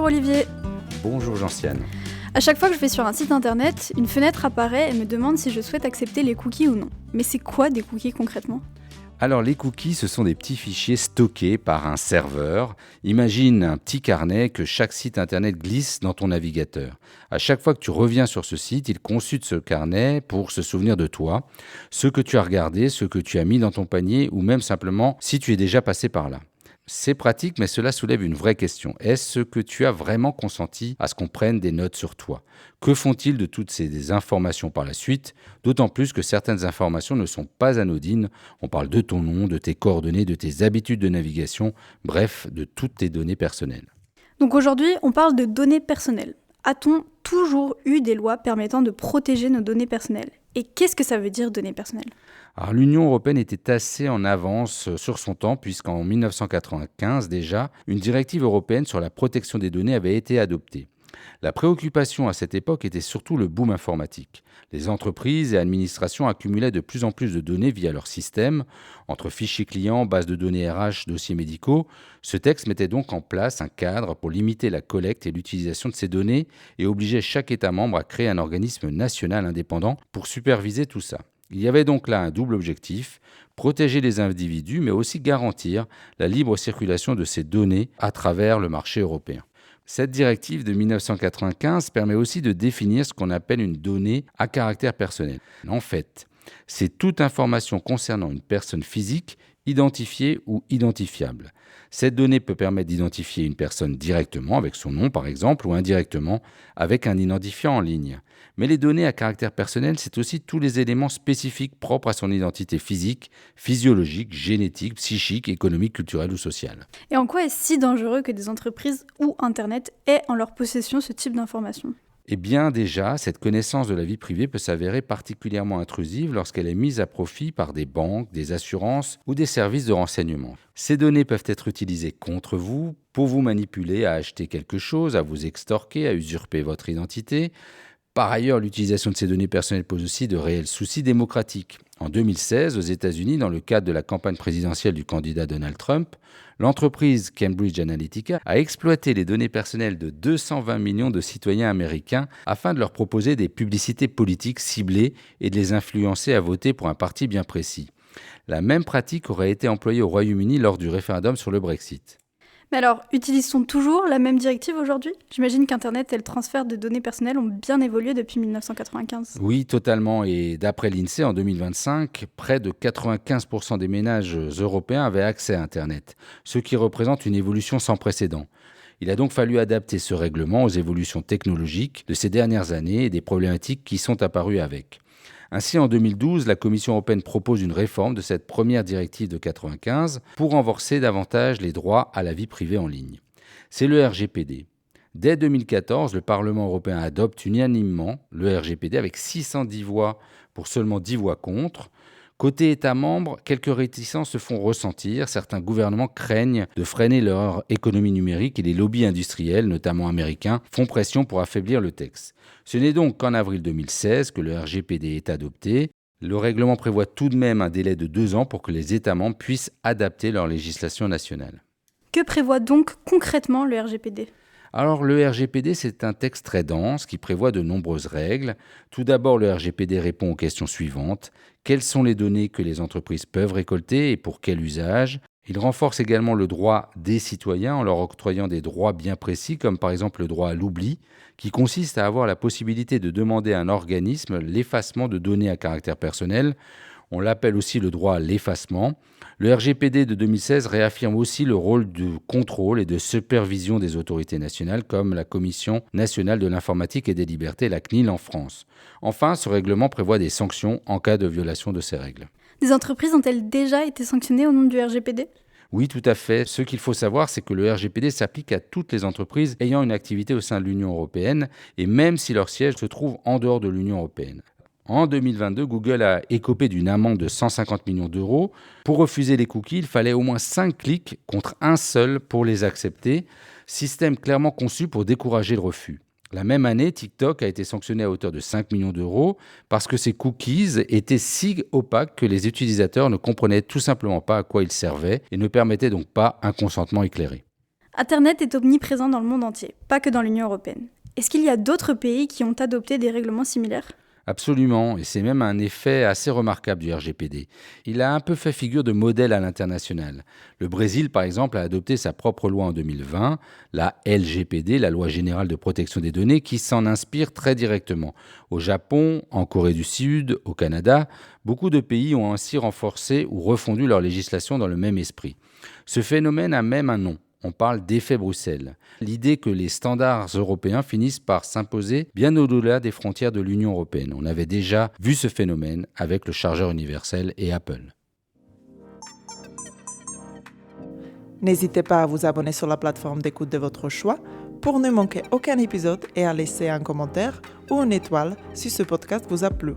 Olivier. Bonjour Gentiane. À chaque fois que je vais sur un site internet, une fenêtre apparaît et me demande si je souhaite accepter les cookies ou non. Mais c'est quoi des cookies concrètement ? Alors les cookies, ce sont des petits fichiers stockés par un serveur. Imagine un petit carnet que chaque site internet glisse dans ton navigateur. À chaque fois que tu reviens sur ce site, il consulte ce carnet pour se souvenir de toi, ce que tu as regardé, ce que tu as mis dans ton panier ou même simplement si tu es déjà passé par là. C'est pratique, mais cela soulève une vraie question. Est-ce que tu as vraiment consenti à ce qu'on prenne des notes sur toi ? Que font-ils de toutes ces informations par la suite ? D'autant plus que certaines informations ne sont pas anodines. On parle de ton nom, de tes coordonnées, de tes habitudes de navigation, bref, de toutes tes données personnelles. Donc aujourd'hui, on parle de données personnelles. A-t-on toujours eu des lois permettant de protéger nos données personnelles ? Et qu'est-ce que ça veut dire données personnelles ? Alors, l'Union européenne était assez en avance sur son temps puisqu'en 1995 déjà, une directive européenne sur la protection des données avait été adoptée. La préoccupation à cette époque était surtout le boom informatique. Les entreprises et administrations accumulaient de plus en plus de données via leur système, entre fichiers clients, bases de données RH, dossiers médicaux. Ce texte mettait donc en place un cadre pour limiter la collecte et l'utilisation de ces données et obligeait chaque État membre à créer un organisme national indépendant pour superviser tout ça. Il y avait donc là un double objectif, protéger les individus, mais aussi garantir la libre circulation de ces données à travers le marché européen. Cette directive de 1995 permet aussi de définir ce qu'on appelle une donnée à caractère personnel. En fait, c'est toute information concernant une personne physique, identifiée ou identifiable. Cette donnée peut permettre d'identifier une personne directement avec son nom par exemple ou indirectement avec un identifiant en ligne. Mais les données à caractère personnel, c'est aussi tous les éléments spécifiques propres à son identité physique, physiologique, génétique, psychique, économique, culturelle ou sociale. Et en quoi est-ce si dangereux que des entreprises ou Internet aient en leur possession ce type d'informations ? Eh bien déjà, cette connaissance de la vie privée peut s'avérer particulièrement intrusive lorsqu'elle est mise à profit par des banques, des assurances ou des services de renseignement. Ces données peuvent être utilisées contre vous, pour vous manipuler à acheter quelque chose, à vous extorquer, à usurper votre identité. Par ailleurs, l'utilisation de ces données personnelles pose aussi de réels soucis démocratiques. En 2016, aux États-Unis, dans le cadre de la campagne présidentielle du candidat Donald Trump, l'entreprise Cambridge Analytica a exploité les données personnelles de 220 millions de citoyens américains afin de leur proposer des publicités politiques ciblées et de les influencer à voter pour un parti bien précis. La même pratique aurait été employée au Royaume-Uni lors du référendum sur le Brexit. Mais alors, utilise-t-on toujours la même directive aujourd'hui ? J'imagine qu'Internet et le transfert de données personnelles ont bien évolué depuis 1995. Oui, totalement. Et d'après l'INSEE, en 2025, près de 95% des ménages européens avaient accès à Internet, ce qui représente une évolution sans précédent. Il a donc fallu adapter ce règlement aux évolutions technologiques de ces dernières années et des problématiques qui sont apparues avec. Ainsi, en 2012, la Commission européenne propose une réforme de cette première directive de 1995 pour renforcer davantage les droits à la vie privée en ligne. C'est le RGPD. Dès 2014, le Parlement européen adopte unanimement le RGPD avec 610 voix pour seulement 10 voix contre. Côté États membres, quelques réticences se font ressentir. Certains gouvernements craignent de freiner leur économie numérique et les lobbies industriels, notamment américains, font pression pour affaiblir le texte. Ce n'est donc qu'en avril 2016 que le RGPD est adopté. Le règlement prévoit tout de même un délai de 2 ans pour que les États membres puissent adapter leur législation nationale. Que prévoit donc concrètement le RGPD ? Alors le RGPD, c'est un texte très dense qui prévoit de nombreuses règles. Tout d'abord, le RGPD répond aux questions suivantes. Quelles sont les données que les entreprises peuvent récolter et pour quel usage ? Il renforce également le droit des citoyens en leur octroyant des droits bien précis, comme par exemple le droit à l'oubli, qui consiste à avoir la possibilité de demander à un organisme l'effacement de données à caractère personnel. On l'appelle aussi le droit à l'effacement. Le RGPD de 2016 réaffirme aussi le rôle de contrôle et de supervision des autorités nationales, comme la Commission nationale de l'informatique et des libertés, la CNIL en France. Enfin, ce règlement prévoit des sanctions en cas de violation de ces règles. Des entreprises ont-elles déjà été sanctionnées au nom du RGPD ? Oui, tout à fait. Ce qu'il faut savoir, c'est que le RGPD s'applique à toutes les entreprises ayant une activité au sein de l'Union européenne, et même si leur siège se trouve en dehors de l'Union européenne. En 2022, Google a écopé d'une amende de 150 millions d'euros. Pour refuser les cookies, il fallait au moins 5 clics contre un seul pour les accepter. Système clairement conçu pour décourager le refus. La même année, TikTok a été sanctionné à hauteur de 5 millions d'euros parce que ses cookies étaient si opaques que les utilisateurs ne comprenaient tout simplement pas à quoi ils servaient et ne permettaient donc pas un consentement éclairé. Internet est omniprésent dans le monde entier, pas que dans l'Union européenne. Est-ce qu'il y a d'autres pays qui ont adopté des règlements similaires ? Absolument, et c'est même un effet assez remarquable du RGPD. Il a un peu fait figure de modèle à l'international. Le Brésil, par exemple, a adopté sa propre loi en 2020, la LGPD, la Loi générale de protection des données, qui s'en inspire très directement. Au Japon, en Corée du Sud, au Canada, beaucoup de pays ont ainsi renforcé ou refondu leur législation dans le même esprit. Ce phénomène a même un nom. On parle d'effet Bruxelles. L'idée que les standards européens finissent par s'imposer bien au-delà des frontières de l'Union européenne. On avait déjà vu ce phénomène avec le chargeur universel et Apple. N'hésitez pas à vous abonner sur la plateforme d'écoute de votre choix pour ne manquer aucun épisode et à laisser un commentaire ou une étoile si ce podcast vous a plu.